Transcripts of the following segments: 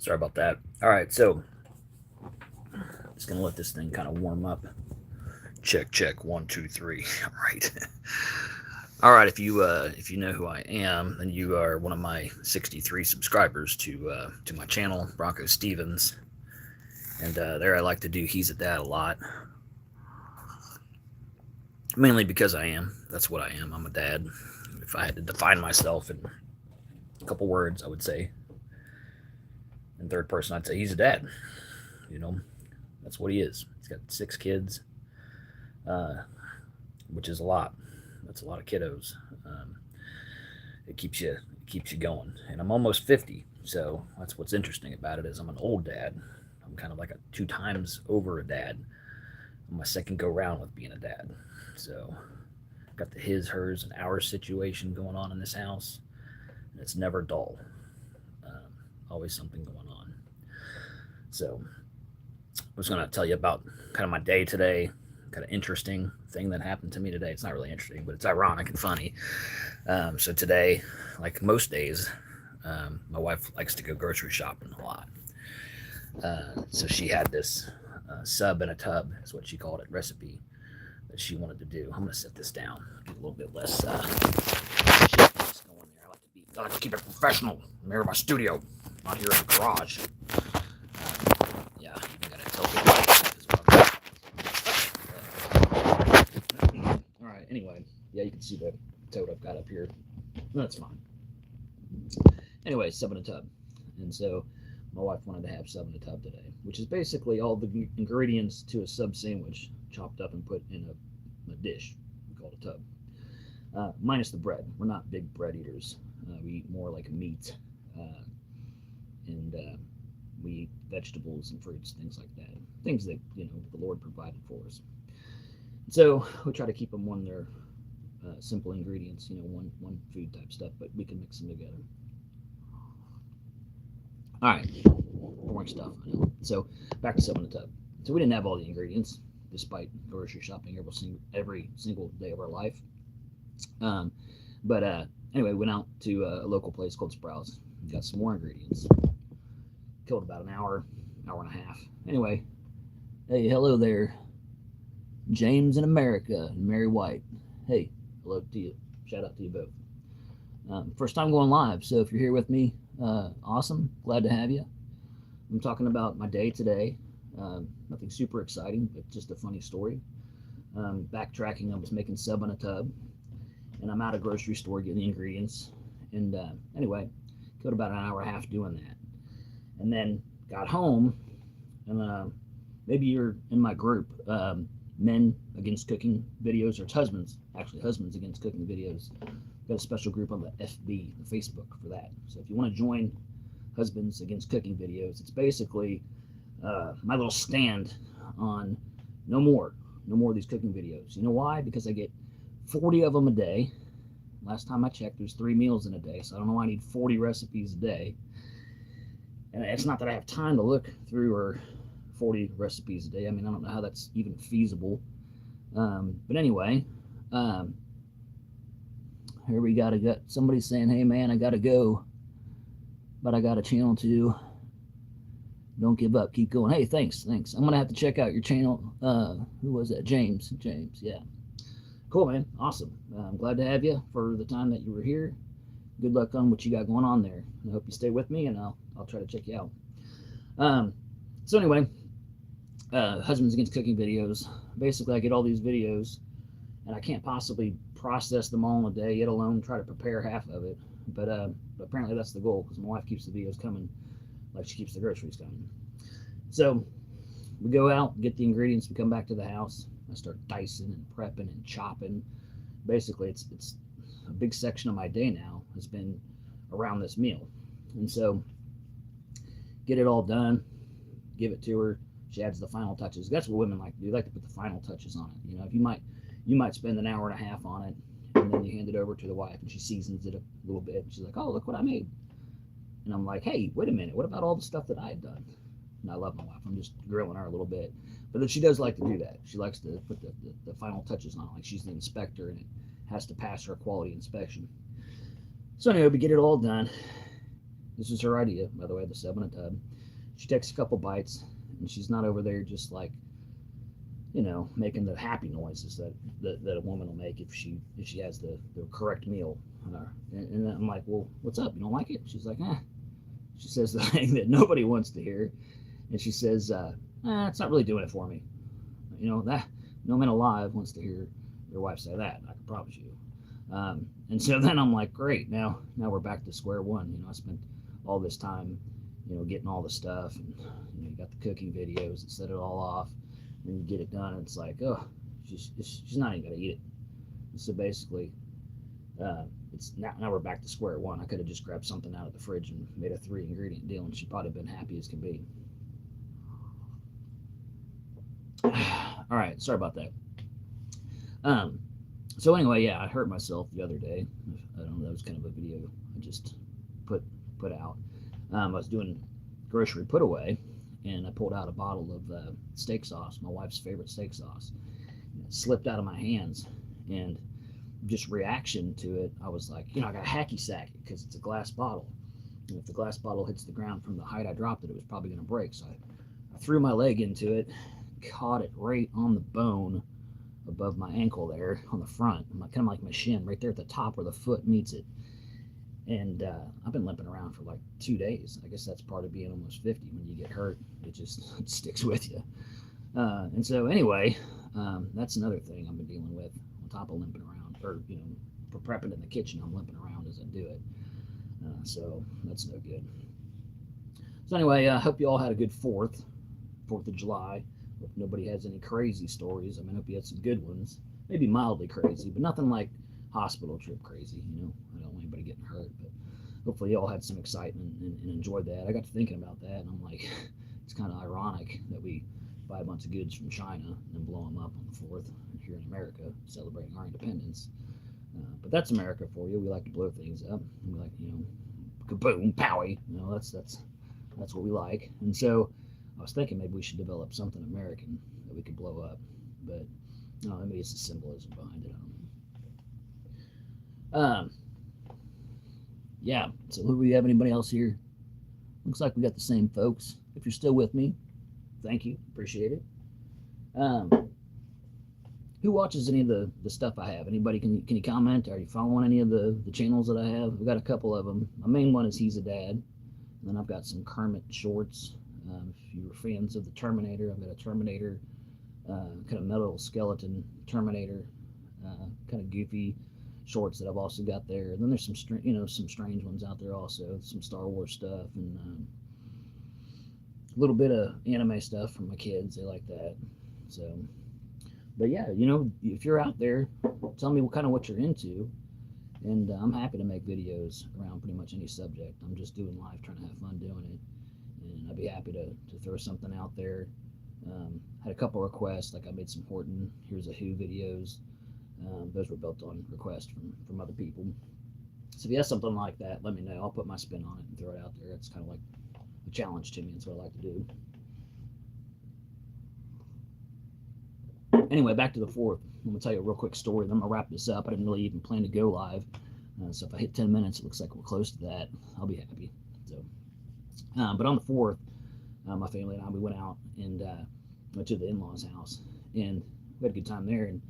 Sorry about that. All right, so just gonna let this thing kind of warm up. Check, check, 1, 2, 3. All right, all right. If you know who I am, then you are one of my 63 subscribers to my channel, BroncoStevens, and there I like to do he's a dad a lot, mainly because I am. That's what I am. I'm a dad. If I had to define myself in a couple words, I would say in third person, I'd say he's a dad. You know, that's what he is. He's got 6 kids, uh, which is a lot. That's a lot of kiddos. Um, it keeps you going. And I'm almost 50, so that's what's interesting about it is I'm an old dad. I'm kind of like a 2 times over a dad. I'm my second go round with being a dad. So got the his, hers, and ours situation going on in this house, and it's never dull. Um, Always something going on. So I was going to tell you about kind of my day today, kind of interesting thing that happened to me today. It's not really interesting, but it's ironic and funny. So today, like most days, my wife likes to go grocery shopping a lot. So she had this sub in a tub, is what she called it, recipe that she wanted to do. I'm going to set this down, get a little bit less shit going there. I like to keep it professional. I'm here in my studio, not here in the garage. Yeah, even got to tell people. All right. Anyway, yeah, you can see the toad I've got up here. That's fine. Anyway, sub in a tub, and so my wife wanted to have sub in a tub today, which is basically all the ingredients to a sub sandwich chopped up and put in a dish called a tub, minus the bread. We're not big bread eaters. We eat more like meat, and we eat vegetables and fruits, things like that. Things that the Lord provided for us. So we try to keep them on their simple ingredients, one food type stuff, but we can mix them together. All right, boring stuff. I know. So back to sub in the tub. So we didn't have all the ingredients, despite grocery shopping every single day of our life. But anyway, went out to a local place called Sprouts. Got some more ingredients. Killed about an hour and a half. Anyway, hey, hello there, James in America and Mary White. Hey, hello to you. Shout out to you both. First time going live, so if you're here with me, awesome. Glad to have you. I'm talking about my day today. Nothing super exciting, but just a funny story. Backtracking, I was making sub in a tub, and I'm at a grocery store getting the ingredients. And anyway, killed about an hour and a half doing that. And then got home, and maybe you're in my group, Men Against Cooking Videos, or it's husbands against cooking videos. Got a special group on the FB, the Facebook, for that. So if you want to join Husbands Against Cooking Videos, it's basically my little stand on no more of these cooking videos. You know why? Because I get 40 of them a day. Last time I checked, there's 3 meals in a day, so I don't know why I need 40 recipes a day. And it's not that I have time to look through or 40 recipes a day. I mean, I don't know how that's even feasible. But anyway, here we got somebody saying, hey man, I gotta go, but I got a channel too. Don't give up, keep going. Hey, thanks. I'm gonna have to check out your channel. Who was that? James, yeah. Cool, man. Awesome. I'm glad to have you for the time that you were here. Good luck on what you got going on there. I hope you stay with me, and I'll try to check you out. So anyway, Husbands Against Cooking Videos. Basically, I get all these videos, and I can't possibly process them all in a day, yet alone try to prepare half of it. But apparently that's the goal, because my wife keeps the videos coming like she keeps the groceries coming. So we go out, get the ingredients, we come back to the house. I start dicing and prepping and chopping. Basically, it's a big section of my day now has been around this meal. And so get it all done, give it to her. She adds the final touches. That's what women like to do. They like to put the final touches on it. If you might spend an hour and a half on it, and then you hand it over to the wife, and she seasons it a little bit. And she's like, oh, look what I made. And I'm like, hey, wait a minute. What about all the stuff that I had done? And I love my wife. I'm just grilling her a little bit. But then she does like to do that. She likes to put the final touches on it. Like she's the inspector, and it has to pass her quality inspection. So anyway, we get it all done. This is her idea, by the way, the 7 in a tub. She takes a couple bites, and she's not over there just like, making the happy noises that a woman will make if she has the correct meal. And I'm like, well, what's up? You don't like it? She's like, eh. She says the thing that nobody wants to hear, and she says, it's not really doing it for me. That no man alive wants to hear their wife say that. I can promise you. And so then I'm like, great. Now we're back to square one. I spent all this time, getting all the stuff, and you got the cooking videos that set it all off. And then you get it done, and it's like, oh, she's not even gonna eat it. And so basically, it's now we're back to square one. I could have just grabbed something out of the fridge and made a 3-ingredient deal, and she'd probably been happy as can be. All right, sorry about that. So anyway, yeah, I hurt myself the other day. I don't know, that was kind of a video I just put out. I was doing grocery put away, and I pulled out a bottle of steak sauce, my wife's favorite steak sauce. It slipped out of my hands, and just reaction to it, I was like, I got a hacky sack it because it's a glass bottle. And if the glass bottle hits the ground from the height I dropped it, it was probably going to break. So I threw my leg into it, caught it right on the bone above my ankle there on the front, kind of like my shin, right there at the top where the foot meets it. And I've been limping around for like 2 days. I guess that's part of being almost 50. When you get hurt, it sticks with you. And so anyway, that's another thing I've been dealing with on top of limping around, or for prepping in the kitchen, I'm limping around as I do it. So that's no good. So anyway, I hope you all had a good 4th of July. Hope nobody has any crazy stories. I hope you had some good ones. Maybe mildly crazy, but nothing like hospital trip crazy. I don't want anybody getting hurt, but hopefully you all had some excitement and enjoyed that. I got to thinking about that, and I'm like, it's kind of ironic that we buy a bunch of goods from China and then blow them up on the 4th here in America, celebrating our independence. But that's America for you. We like to blow things up. We like, kaboom, powie. That's what we like. And so I was thinking maybe we should develop something American that we could blow up. But no, maybe it's the symbolism behind it. I don't know. Yeah. So do we have anybody else here? Looks like we got the same folks. If you're still with me, thank you. Appreciate it. Who watches any of the stuff I have? Anybody, can you comment? Are you following any of the channels that I have? I've got a couple of them. My main one is He's a Dad. And then I've got some Kermit shorts. If you're fans of the Terminator, I've got a Terminator, kind of metal skeleton Terminator, kind of goofy shorts that I've also got there. And then there's some strange ones out there also, some Star Wars stuff, and a little bit of anime stuff from my kids. They like that. So, but yeah, if you're out there, tell me what you're into, and I'm happy to make videos around pretty much any subject. I'm just doing live, trying to have fun doing it, and I'd be happy to throw something out there. Had a couple requests, like I made some Horton Here's a Who videos. Those were built on request from other people. So if you have something like that, let me know. I'll put my spin on it and throw it out there. It's kind of like a challenge to me. That's what I like to do. Anyway, back to the 4th. I'm going to tell you a real quick story, then I'm going to wrap this up. I didn't really even plan to go live. So if I hit 10 minutes, it looks like we're close to that. I'll be happy. So, but on the 4th, my family and I, we went out and went to the in-laws' house. And we had a good time there. And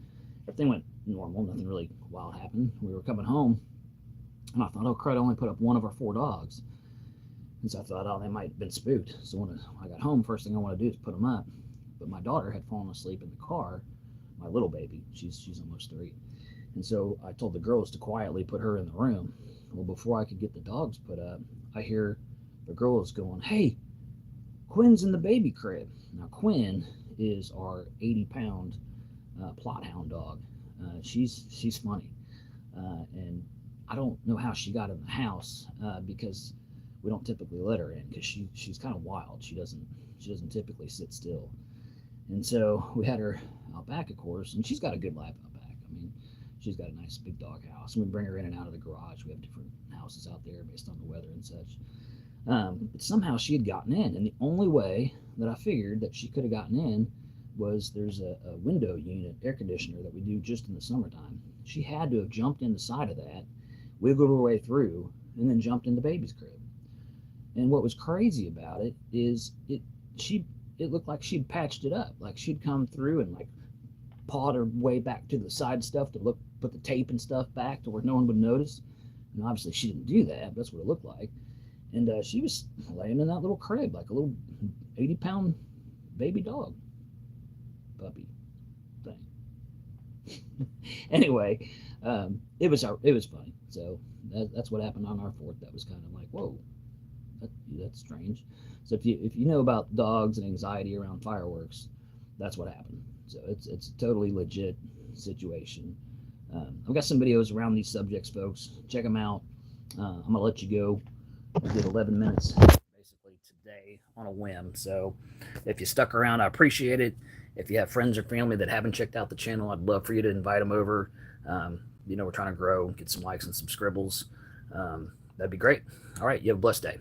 everything went normal. Nothing really wild happened. We were coming home, and I thought, oh, crud, I only put up one of our 4 dogs. And so I thought, oh, they might have been spooked. So when I got home, first thing I want to do is put them up. But my daughter had fallen asleep in the car, my little baby. She's almost 3. And so I told the girls to quietly put her in the room. Well, before I could get the dogs put up, I hear the girls going, hey, Quinn's in the baby crib. Now, Quinn is our 80-pound plot hound dog. She's funny. And I don't know how she got in the house because we don't typically let her in, because she's kind of wild. She doesn't typically sit still. And so we had her out back, of course, and she's got a good life out back. She's got a nice big dog house, and we bring her in and out of the garage. We have different houses out there based on the weather and such. But somehow she had gotten in, and the only way that I figured that she could have gotten in was there's a window unit air conditioner that we do just in the summertime. She had to have jumped in the side of that, wiggled her way through, and then jumped in the baby's crib. And what was crazy about it is it looked like she'd patched it up. Like she'd come through and like pawed her way back to the side stuff to put the tape and stuff back to where no one would notice. And obviously she didn't do that. But that's what it looked like. And she was laying in that little crib like a little 80-pound baby dog puppy thing. Anyway, it was funny. So that's what happened on our 4th. That was kind of like, whoa, that's strange. So if you know about dogs and anxiety around fireworks, that's what happened. So it's a totally legit situation. I've got some videos around these subjects, folks. Check them out. I'm gonna let you go. I did 11 minutes basically today on a whim. So if you stuck around, I appreciate it. If you have friends or family that haven't checked out the channel, I'd love for you to invite them over. We're trying to grow, get some likes and some scribbles. That'd be great. All right, you have a blessed day.